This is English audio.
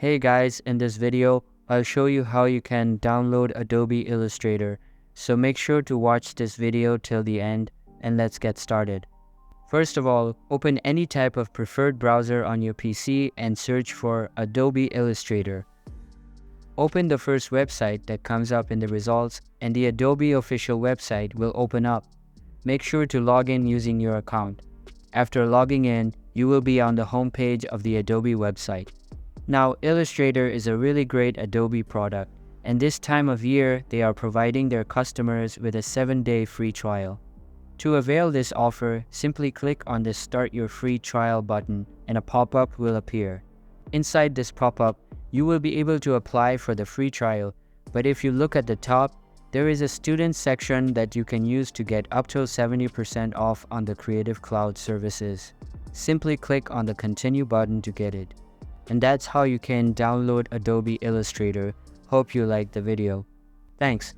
Hey guys, in this video, I'll show you how you can download Adobe Illustrator. So make sure to watch this video till the end and let's get started. First of all, open any type of preferred browser on your PC and search for Adobe Illustrator. Open the first website that comes up in the results and the Adobe official website will open up. Make sure to log in using your account. After logging in, you will be on the home page of the Adobe website. Now, Illustrator is a really great Adobe product, and this time of year, they are providing their customers with a 7-day free trial. To avail this offer, simply click on the Start Your Free Trial button and a pop-up will appear. Inside this pop-up, you will be able to apply for the free trial, but if you look at the top, there is a student section that you can use to get up to 70% off on the Creative Cloud services. Simply click on the Continue button to get it. And that's how you can download Adobe Illustrator. Hope you liked the video. Thanks.